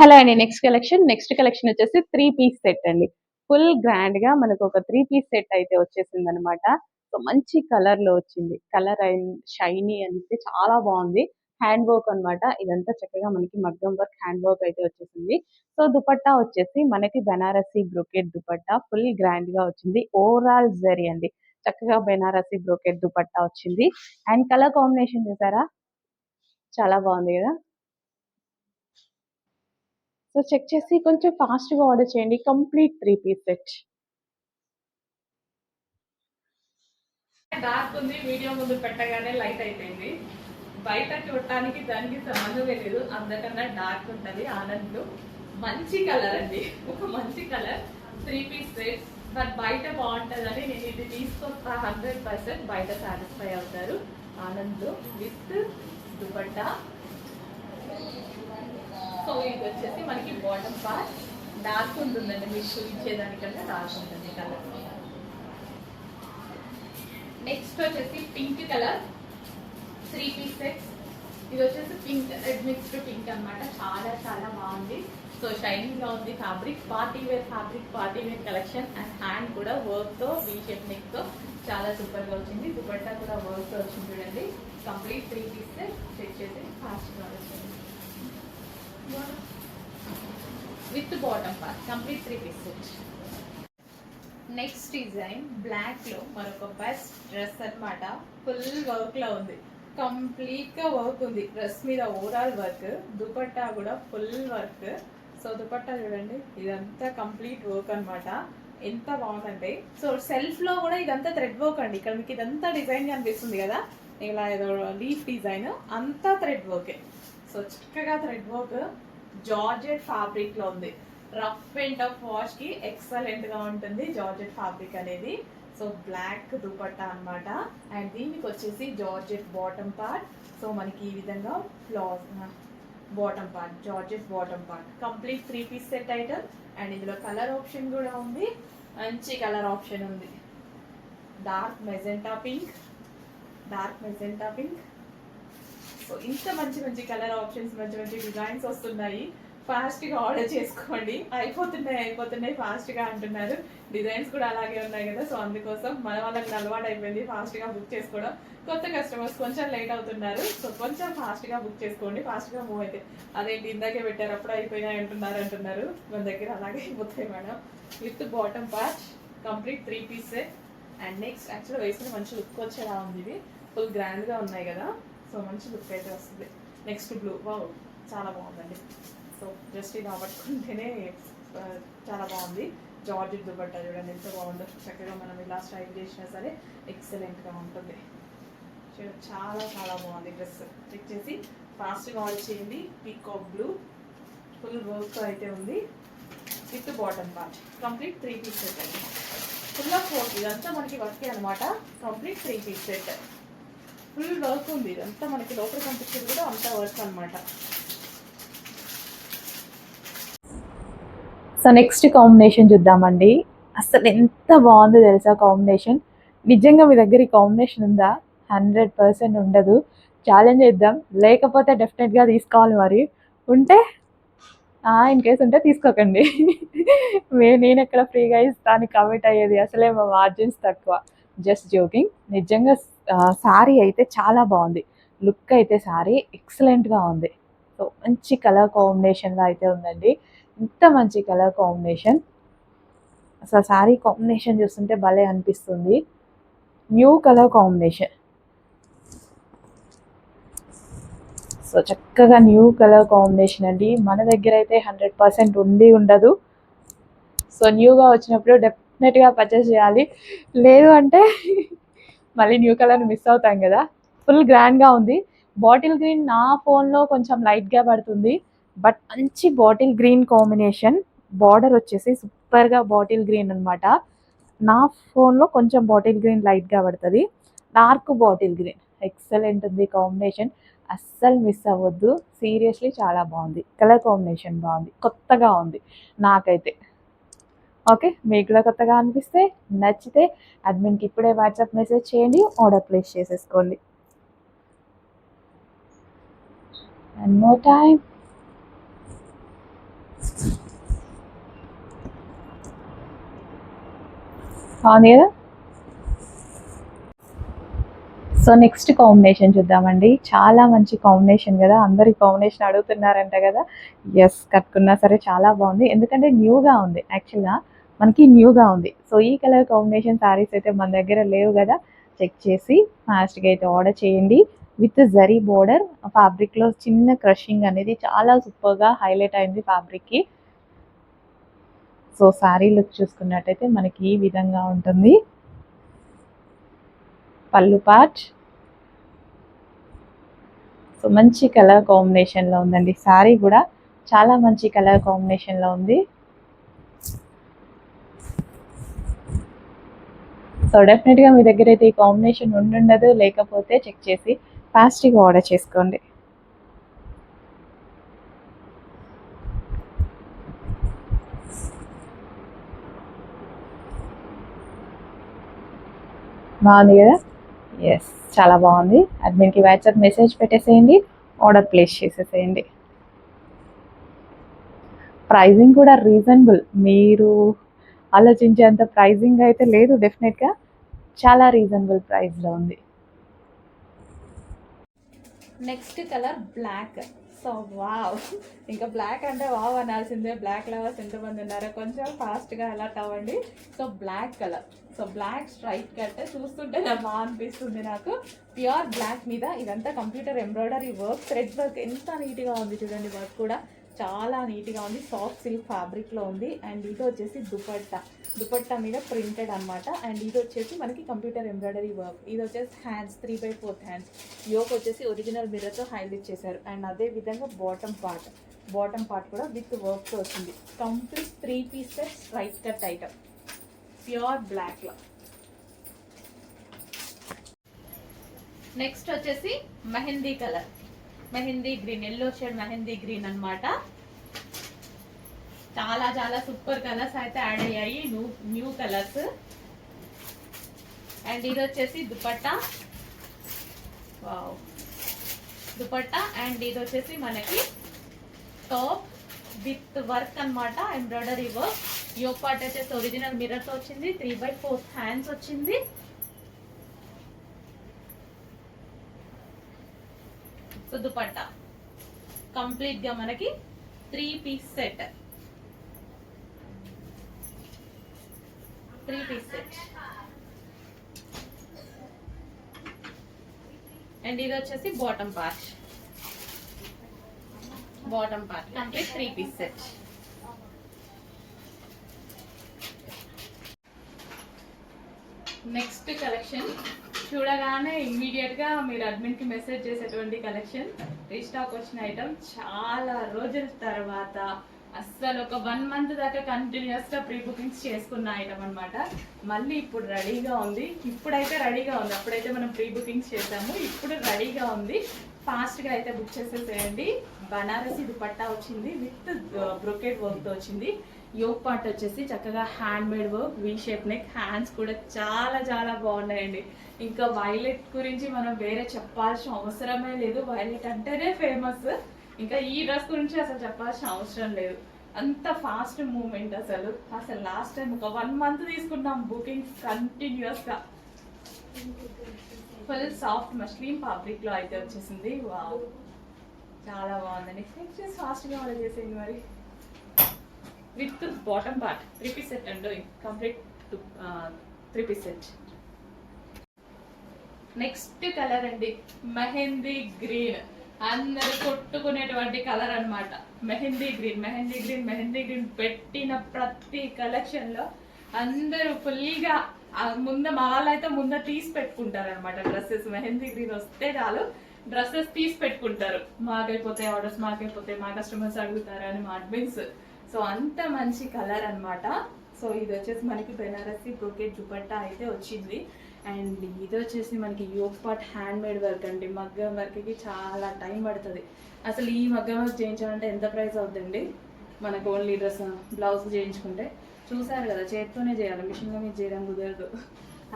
Hello అండి. Next collection వచ్చేసి 3 piece set అండి. ఫుల్ గ్రాండ్‌గా మనకు ఒక 3 పీస్ సెట్ అయితే వచ్చేసిందనమాట. సో, మంచి కలర్‌లో వచ్చింది. కలర్ అండ్ షైనీ అనేసి చాలా బావుంది. హ్యాండ్ వర్క్ అనమాట. ఇదంతా చక్కగా మనకి మగ్గం వర్క్, హ్యాండ్ వర్క్ అయితే వచ్చేసింది. సో, దుపట్టా వచ్చేసి మనకి బెనారసి బ్రొకెట్ దుపట్టా ఫుల్ గ్రాండ్‌గా వచ్చింది. ఓవరాల్ జరీ అండి. చక్కగా బెనారసి బ్రొకెట్ దుపట్టా వచ్చింది. అండ్ కలర్ కాంబినేషన్ చూసారా? చాలా బావుంది గదా! సో, చెక్ చేసి కొంచెం ఫాస్ట్‌గా ఆర్డర్ చేయండి. Complete 3 piece set. డార్క్ ఉంది. వీడియో ముందు పెట్టగానే లైట్ అయిపోయింది. బయట చూడటానికి దానికి సంబంధమే లేదు. అందకన్నా డార్క్ ఉంటుంది. ఆనంద్లో మంచి కలర్ అండి. ఒక మంచి కలర్ 3 పీస్ సెట్. బట్ బయట బాగుంటుందని నేను ఇది తీసుకొస్తా. 100% బయట సాటిస్ఫై అవుతారు. ఆనంద్లో విత్ దుపట్టా. సో ఇది వచ్చేసి మనకి బాటమ్ పార్ట్ డార్క్ ఉంటుందండి. మీకు చూపించేదానికంటే డార్క్ ఉంటుంది కలర్. నెక్స్ట్ వచ్చేసి పింక్ కలర్ 3 పీస్ సెట్స్. ఇది వచ్చేసి పింక్ రెడ్ మిక్స్డ్ పింక్ అనమాట. చాలా చాలా బాగుంది. సో షైనింగ్ గా ఉంది. Fabric party wear collection. And hand కూడా వర్క్ తో వీ షేప్ నెక్ తో చాలా సూపర్ గా వచ్చింది. దుపట్టా కూడా వర్క్ తో వచ్చింది చూడండి. Complete 3 piece set. చెక్ చేసి ఫాస్ట్ గా వచ్చింది with bottom part. Complete 3 piece set. Next design black లో మరొక బెస్ట్ డ్రెస్ అనమాట. ఫుల్ వర్క్ లో ఉంది. కంప్లీట్ గా వర్క్ ఉంది డ్రెస్ మీద. Overall work. దుపట్టా కూడా ఫుల్ వర్క్. సో దుపట్టా చూడండి. ఇదంతా కంప్లీట్ వర్క్ అనమాట. ఎంత బాగుందంటే సో సెల్ఫ్ లో కూడా ఇదంతా థ్రెడ్ వర్క్ అండి. ఇక్కడ మీకు ఇదంతా డిజైన్ కనిపిస్తుంది కదా, ఇలా ఏదో లీఫ్ డిజైన్ అంతా థ్రెడ్ వర్కే. సో చక్కగా థ్రెడ్ వర్క్ జార్జెట్ ఫ్యాబ్రిక్ లో ఉంది. రఫ్ అండ్ టఫ్ వాష్ కి ఎక్సలెంట్ గా ఉంటుంది జార్జెట్ ఫ్యాబ్రిక్ అనేది. సో బ్లాక్ దుపట్టా అనమాట. అండ్ దీనికి వచ్చేసి జార్జెట్ బాటమ్ పార్ట్. సో మనకి ఈ విధంగా ఫ్లాస్ bottom part, georgette bottom part. Complete 3 piece set item. And ఇందులో కలర్ ఆప్షన్ కూడా ఉంది. మంచి కలర్ ఆప్షన్ ఉంది. Dark magenta pink. సో ఇంత మంచి మంచి కలర్ ఆప్షన్స్, మంచి మంచి డిజైన్స్ వస్తున్నాయి. ఫాస్ట్ గా ఆర్డర్ చేసుకోండి. అయిపోతున్నాయి ఫాస్ట్ గా అంటున్నారు. డిజైన్స్ కూడా అలాగే ఉన్నాయి కదా. సో అందుకోసం మన వాళ్ళకి అలవాటు అయిపోయింది ఫాస్ట్ గా బుక్ చేసుకోవడం. కొత్త కస్టమర్స్ కొంచెం లేట్ అవుతున్నారు. సో కొంచెం ఫాస్ట్ గా బుక్ చేసుకోండి. ఫాస్ట్ గా మూవ్ అయితే అదేంటి ఇందాకే పెట్టారు అప్పుడు అయిపోయినాయి అంటున్నారు. మన దగ్గర అలాగే అయిపోతాయి madam. With bottom part complete 3 piece. And next యాక్చువల్గా వేసుకుని మంచి లుక్ వచ్చేలా ఉంది. ఇది ఫుల్ గ్రాండ్ గా ఉన్నాయి కదా. సో మంచి లుక్ అయితే వస్తుంది. Next blue. వావ్, చాలా బాగుందండి. సో జస్ట్ ఇది పట్టుకుంటేనే చాలా బాగుంది. జార్జెట్ దుపట్టా చూడండి ఎంత బాగుందో. చక్కగా మనం ఇలా స్టైల్ చేసినా సరే ఎక్సలెంట్గా ఉంటుంది. చాలా చాలా బాగుంది డ్రెస్. చెక్ చేసి ఫాస్ట్గా ఆర్డర్ చేయండి. పీకాక్ బ్లూ ఫుల్ వర్క్ అయితే ఉంది. With bottom part complete 3 piece set అండి. Full of work. ఇదంతా మనకి వర్క్ అనమాట. Complete 3 piece set. Full work ఉంది. ఇదంతా మనకి లోపల కనిపించేది కూడా అంతా వర్క్ అనమాట. సో నెక్స్ట్ కాంబినేషన్ చూద్దామండి. అసలు ఎంత బాగుందో తెలుసా కాంబినేషన్. నిజంగా మీ దగ్గర ఈ కాంబినేషన్ ఉందా? 100% ఉండదు. ఛాలెంజ్ చేద్దాం. లేకపోతే డెఫినెట్గా తీసుకోవాలి. మరి ఉంటే ఇన్ కేస్ ఉంటే తీసుకోకండి. నేను ఎక్కడ ఫ్రీగా ఇస్తాను కమిట్ అయ్యేది. అసలే మా మార్జిన్స్ తక్కువ. Just joking. నిజంగా శారీ అయితే చాలా బాగుంది. లుక్ అయితే శారీ ఎక్సలెంట్గా ఉంది. సో మంచి కలర్ కాంబినేషన్లో అయితే ఉందండి. ఇంత మంచి కలర్ కాంబినేషన్. అసలు శారీ కాంబినేషన్ చూస్తుంటే భలే అనిపిస్తుంది. New colour combination. సో చక్కగా న్యూ కలర్ కాంబినేషన్ అండి. మన దగ్గర అయితే 100% ఉండదు. సో న్యూగా వచ్చినప్పుడు డెఫినెట్గా పర్చేస్ చేయాలి. లేదు అంటే మళ్ళీ న్యూ కలర్ మిస్ అవుతాం కదా. ఫుల్ గ్రాండ్గా ఉంది. బాటిల్ గ్రీన్ నా ఫోన్లో కొంచెం లైట్గా పడుతుంది. బట్ మంచి బాటిల్ గ్రీన్ కాంబినేషన్. బార్డర్ వచ్చేసి సూపర్గా బాటిల్ గ్రీన్ అనమాట. నా ఫోన్లో కొంచెం బాటిల్ గ్రీన్ లైట్గా పడుతుంది. డార్క్ బాటిల్ గ్రీన్ ఎక్సలెంట్ ఉంది కాంబినేషన్. అస్సలు మిస్ అవ్వద్దు. సీరియస్లీ చాలా బాగుంది. కలర్ కాంబినేషన్ బాగుంది. కొత్తగా ఉంది నాకైతే. ఓకే, మీకు కూడా కొత్తగా అనిపిస్తే నచ్చితే అడ్మిన్కి ఇప్పుడే వాట్సాప్ మెసేజ్ చేయండి. ఆర్డర్ ప్లేస్ చేసేసుకోండి. అండ్ మోర్ టైం బాగుంది కదా. సో నెక్స్ట్ కాంబినేషన్ చూద్దామండి. చాలా మంచి కాంబినేషన్ కదా, అందరు కాంబినేషన్ అడుగుతున్నారంట కదా. ఎస్, కట్టుకున్నా సరే చాలా బాగుంది, ఎందుకంటే న్యూగా ఉంది. యాక్చువల్గా మనకి న్యూగా ఉంది. సో ఈ కలర్ కాంబినేషన్ శారీస్ అయితే మన దగ్గర లేవు కదా, చెక్ చేసి ఫాస్ట్గా అయితే ఆర్డర్ చేయండి. విత్ జరీ బోర్డర్ ఫ్యాబ్రిక్లో చిన్న క్రషింగ్ అనేది చాలా సూపర్గా హైలైట్ అయింది ఫ్యాబ్రిక్కి. సో శారీ లుక్ చూసుకున్నట్టయితే మనకి ఈ విధంగా ఉంటుంది. పళ్ళు పార్ట్. సో మంచి కలర్ కాంబినేషన్లో ఉందండి. శారీ కూడా చాలా మంచి కలర్ కాంబినేషన్లో ఉంది. సో డెఫినెట్గా మీ దగ్గర అయితే ఈ కాంబినేషన్ ఉండుండదు, లేకపోతే చెక్ చేసి ఫాస్ట్గా ఆర్డర్ చేసుకోండి. బాగుంది కదా. ఎస్, చాలా బాగుంది. అడ్మిన్కి వాట్సాప్ మెసేజ్ పెట్టేసేయండి, ఆర్డర్ ప్లేస్ చేసేసేయండి. ప్రైజింగ్ కూడా రీజనబుల్, మీరు ఆలోచించేంత ప్రైజింగ్ అయితే లేదు. డెఫినెట్గా చాలా రీజనబుల్ ప్రైస్లో ఉంది. Next colour black. So wow, ఇంకా బ్లాక్ అంటే వావ్ అనాల్సిందే. బ్లాక్ లవర్స్ ఎంతమంది ఉన్నారో కొంచెం ఫాస్ట్గా అలర్ట్ అవ్వండి. So black colour, so black straight cut చూస్తుంటే నాకు బాగా అనిపిస్తుంది. నాకు ప్యూర్ బ్లాక్ మీద ఇదంతా computer embroidery work, thread work ఎంత నీట్గా ఉంది చూడండి. వర్క్ కూడా చాలా నీట్గా ఉంది. సాఫ్ట్ సిల్క్ ఫ్యాబ్రిక్లో ఉంది. అండ్ ఇది వచ్చేసి దుపట్టా మీద ప్రింటెడ్ అనమాట. అండ్ ఇది వచ్చేసి మనకి కంప్యూటర్ ఎంబ్రాయిడరీ వర్క్. ఇది వచ్చేసి హ్యాండ్స్ 3/4 హ్యాండ్స్. యోక్ వచ్చేసి ఒరిజినల్ మిర్రర్తో హైలైట్ చేశారు. అండ్ అదే విధంగా బాటమ్ పార్ట్ కూడా విత్ వర్క్తో వచ్చింది. Complete 3 piece set straight cut item pure బ్లాక్లో. నెక్స్ట్ వచ్చేసి mehndi colour, mehndi green, yellow shade mehndi green అన్నమాట. చాలా చాలా సూపర్ కలర్స్ అయితే యాడ్ అయ్యాయి, న్యూ కలర్స్. అండ్ ఇది వచ్చేసి దుపట్టా, వావ్ దుపట్టా. అండ్ ఇది వచ్చేసి మనకి టాప్ విత్ వర్క్ అన్నమాట, ఎంబ్రాయిడరీ వర్క్. యోక్ పార్ట్ వచ్చేసి ఒరిజినల్ మిర్రర్ తో వచ్చింది. 3/4 హ్యాండ్స్ వచ్చింది. సో దుపట్టా కంప్లీట్ గా మనకి 3 పీస్ సెట్. అండ్ ఇది వచ్చేసి bottom part complete 3 piece set. Next collection చూడగానే ఇమ్మీడియట్ గా మీరు అడ్మిన్ కి మెసేజ్ చేసేటువంటి కలెక్షన్, రీస్టాక్ వచ్చిన ఐటమ్. చాలా రోజుల తర్వాత అస్సలు ఒక 1 మంత్ దాకా కంటిన్యూస్ గా ప్రీ బుకింగ్స్ చేసుకున్న ఐటమ్ అనమాట. మళ్ళీ ఇప్పుడు రెడీగా ఉంది. ఇప్పుడైతే రెడీగా ఉంది, అప్పుడైతే మనం ప్రీ బుకింగ్స్ చేసాము, ఇప్పుడు రెడీగా ఉంది. ఫాస్ట్ గా అయితే బుక్ చేసేసేయండి. బనారసి దుపట్టా వచ్చింది విత్ బ్రొకెట్ వర్క్ తో వచ్చింది. యోక్ పార్ట్ వచ్చేసి చక్కగా hand made work, we shape neck. Hands కూడా చాలా చాలా బాగున్నాయండి. ఇంకా వైలెట్ గురించి మనం వేరే చెప్పాల్సిన అవసరమే లేదు, వైలెట్ అంటేనే ఫేమస్. ఇంకా ఈ డ్రెస్ గురించి అసలు చెప్పాల్సిన అవసరం లేదు, అంత ఫాస్ట్ మూమెంట్. అసలు లాస్ట్ టైం ఒక 1 మంత్ తీసుకున్నాం బుకింగ్స్ కంటిన్యూస్ గా. ఫుల్ సాఫ్ట్ మస్లిన్ ఫ్యాబ్రిక్ లో అయితే వచ్చేసింది. వావ్, చాలా బాగుందండి. నెక్స్ట్ ఫాస్ట్ గా ఆర్డర్ చేసేయండి మరి. With bottom part 3 piece set అండి, complete 3 piece set. Next colour అండి మెహందీ గ్రీన్, అందరు కొట్టుకునేటువంటి కలర్ అన్నమాట. మెహందీ గ్రీన్ పెట్టిన ప్రతి కలెక్షన్ లో అందరూ ఫుల్గా మా వాళ్ళైతే ముందర తీసి పెట్టుకుంటారు అనమాట డ్రెస్సెస్. మెహందీ గ్రీన్ వస్తే చాలు డ్రెస్సెస్ తీసి పెట్టుకుంటారు. మాకైపోతే ఆర్డర్స్, మాకైపోతే మా కస్టమర్స్ అడుగుతారు అని మా అడ్మిన్స్. సో అంత మంచి కలర్ అన్నమాట. సో ఇది వచ్చేసి మనకి బెనారసి బ్రోకెట్ దుపట్టా అయితే వచ్చింది. అండ్ ఇది వచ్చేసి మనకి yoke part hand made work అండి. మగ్గం వర్క్కి చాలా టైం పడుతుంది. అసలు ఈ మగ్గం వర్క్ చేయించాలంటే ఎంత ప్రైస్ అవుతుందండి? మనకు ఓన్లీ డ్రెస్ బ్లౌజ్ చేయించుకుంటే చూసారు కదా, చేతితోనే చేయాలి, మిషన్లో మీద చేయడం కుదరదు.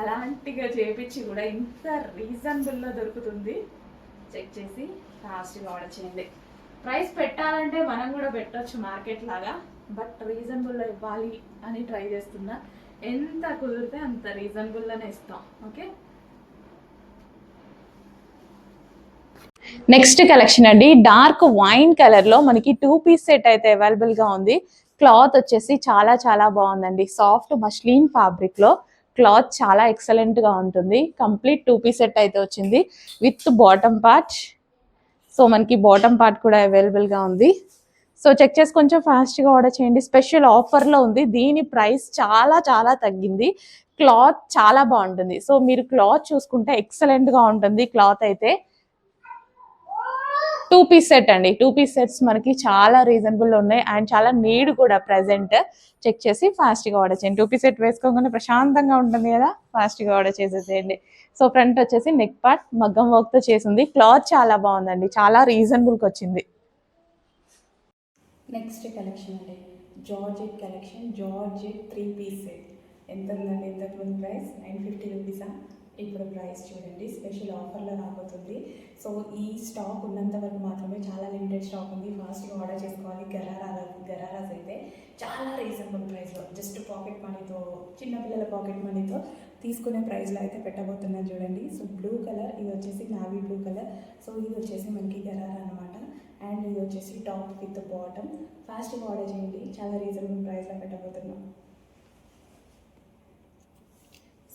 అలాంటిగా చేయించి కూడా ఇంత రీజనబుల్లో దొరుకుతుంది. చెక్ చేసి ఫాస్ట్గా ఆర్డర్ చేయండి. ప్రైస్ పెట్టాలంటే మనం కూడా పెట్టవచ్చు మార్కెట్ లాగా, బట్ రీజనబుల్లో ఇవ్వాలి అని ట్రై చేస్తున్నా. ఎంత కుదిరితే అంత రీజనబుల్లోనే ఇస్తాం. ఓకే, నెక్స్ట్ కలెక్షన్ అండి, డార్క్ వైన్ కలర్లో మనకి 2 పీస్ సెట్ అయితే అవైలబుల్గా ఉంది. క్లాత్ వచ్చేసి చాలా చాలా బాగుందండి. సాఫ్ట్ మష్లీన్ ఫ్యాబ్రిక్లో క్లాత్ చాలా ఎక్సలెంట్గా ఉంటుంది. కంప్లీట్ 2 పీస్ సెట్ అయితే వచ్చింది విత్ బాటమ్ పార్ట్. సో మనకి బాటమ్ పార్ట్ కూడా అవైలబుల్గా ఉంది. సో చెక్ చేసి కొంచెం ఫాస్ట్గా ఆర్డర్ చేయండి. స్పెషల్ ఆఫర్లో ఉంది. దీని ప్రైస్ చాలా చాలా తగ్గింది. క్లాత్ చాలా బాగుంటుంది. సో మీరు క్లాత్ చూసుకుంటే ఎక్సలెంట్గా ఉంటుంది. క్లాత్ అయితే 2 పీస్ సెట్ అండి. 2 పీస్ సెట్స్ మనకి చాలా రీజనబుల్ ఉన్నాయి అండ్ చాలా నీడ్ కూడా. ప్రెసెంట్ చెక్ చేసి ఫాస్ట్గా ఆర్డర్ చేయండి. 2 పీస్ సెట్ వేసుకోగానే ప్రశాంతంగా ఉంటుంది కదా, ఫాస్ట్గా ఆర్డర్ చేసేసేయండి. సో ఫ్రంట్ వచ్చేసి నెక్ పార్ట్ మగ్గం వర్క్తో చేసింది. క్లాత్ చాలా బాగుందండి, చాలా రీజనబుల్కి వచ్చింది. నెక్స్ట్ కలెక్షన్ అండి, georgette collection. Georgette 3 piece set. ఎంత ఉందండి ఇంతకుముందు ప్రైస్? 950 రూపీసా? ఇప్పుడు ప్రైస్ చూడండి, స్పెషల్ ఆఫర్లో రాబోతుంది. సో ఈ స్టాక్ ఉన్నంత వరకు మాత్రమే, చాలా లిమిటెడ్ స్టాక్ ఉంది. ఫాస్ట్గా ఆర్డర్ చేసుకోవాలి. గరారాస్ అయితే చాలా రీజనబుల్ ప్రైస్లో, జస్ట్ పాకెట్ మనీతో, చిన్నపిల్లల పాకెట్ మనీతో తీసుకునే ప్రైస్లో అయితే పెట్టబోతున్నాను చూడండి. సో బ్లూ కలర్, ఇది వచ్చేసి నావీ బ్లూ కలర్. సో ఇది వచ్చేసి మనకి గరారా అనమాట. అండ్ ఇది వచ్చేసి టాప్ విత్ బాటమ్. ఫాస్ట్గా ఆర్డర్ చేయండి, చాలా రీజనబుల్ ప్రైస్లో పెట్టబోతున్నాం.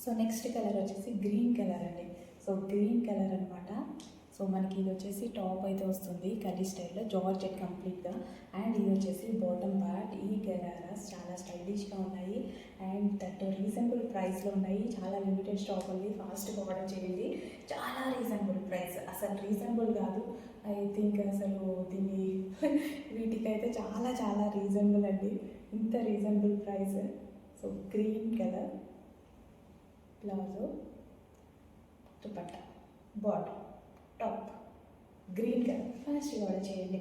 సో నెక్స్ట్ కలర్ వచ్చేసి గ్రీన్ కలర్ అండి. సో గ్రీన్ కలర్ అనమాట. సో మనకి ఇది వచ్చేసి టాప్ అయితే వస్తుంది కడ్డీ స్టైల్లో, జార్జెట్ కంప్లీట్గా. అండ్ ఇది వచ్చేసి బాటమ్ పార్ట్. ఈ గరారాస్ చాలా స్టైలిష్గా ఉన్నాయి అండ్ దట్ రీజనబుల్ ప్రైస్లో ఉన్నాయి. చాలా లిమిటెడ్ స్టాక్ ఉంది, ఫాస్ట్గా ఆర్డర్ చేయండి. చాలా రీజనబుల్ ప్రైస్, అసలు రీజనబుల్ కాదు, ఐ థింక్ అసలు దీన్ని వీటికైతే చాలా చాలా రీజనబుల్ అండి, ఇంత reasonable price. So green colour palazzo, dupatta, bottom, top, green colour. ఫాస్ట్గా ఆర్డర్ చేయండి.